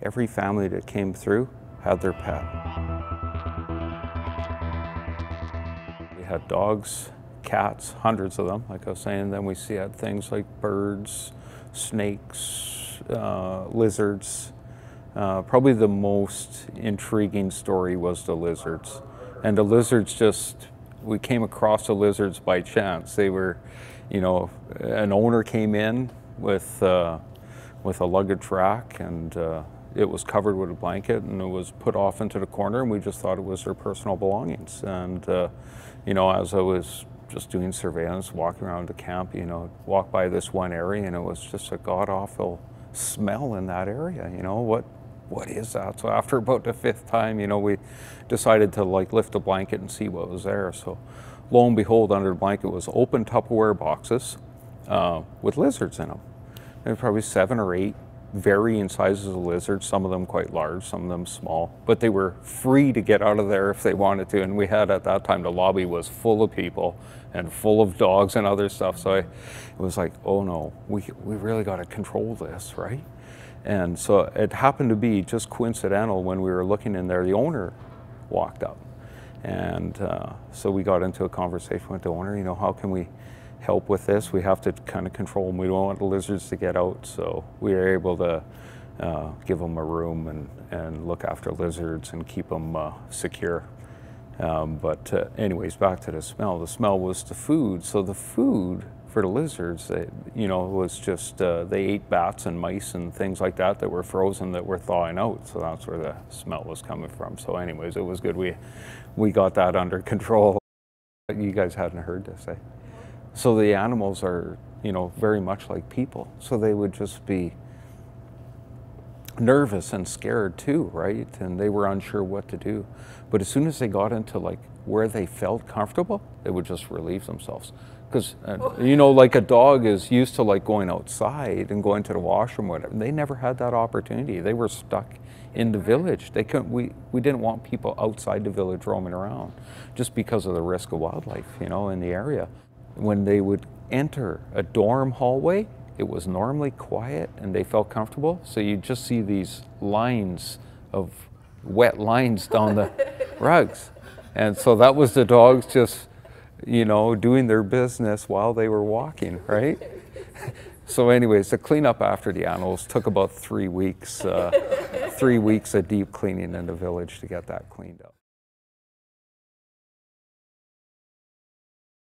every family that came through had their pet. We had dogs, cats, hundreds of them, like I was saying. Then we had things like birds, snakes, lizards. Probably the most intriguing story was the lizards. And the lizards we came across the lizards by chance. They were, an owner came in with a luggage rack, and it was covered with a blanket, and it was put off into the corner, and we just thought it was their personal belongings. And as I was just doing surveillance, walking around the camp, walked by this one area, and it was just a god-awful smell in that area. What is that? So after about the 5th time, we decided to lift the blanket and see what was there. So lo and behold, under the blanket was open Tupperware boxes with lizards in them. There were probably 7 or 8 varying sizes of lizards, some of them quite large, some of them small, but they were free to get out of there if they wanted to. And we had, at that time, the lobby was full of people and full of dogs and other stuff. So it was like, oh no, we really got to control this, right? And so it happened to be just coincidental when we were looking in there, the owner walked up. And so we got into a conversation with the owner, how can we help with this? We have to kind of control them. We don't want the lizards to get out. So we were able to give them a room and look after lizards and keep them secure. But anyways, back to the smell. The smell was the food. So the food for the lizards, was just, they ate bats and mice and things like that were frozen, that were thawing out. So that's where the smell was coming from. So anyways, it was good. We got that under control. You guys hadn't heard this, eh? So the animals are, very much like people. So they would just be nervous and scared too, right? And they were unsure what to do. But as soon as they got into where they felt comfortable, they would just relieve themselves. Because, like a dog is used to going outside and going to the washroom, whatever. They never had that opportunity. They were stuck in the village. They couldn't. We didn't want people outside the village roaming around, just because of the risk of wildlife, in the area. When they would enter a dorm hallway, it was normally quiet and they felt comfortable. So you'd just see these lines of wet lines down the rugs. And so that was the dogs just, doing their business while they were walking, right? So anyways, the cleanup after the animals took about 3 weeks, 3 weeks of deep cleaning in the village to get that cleaned up.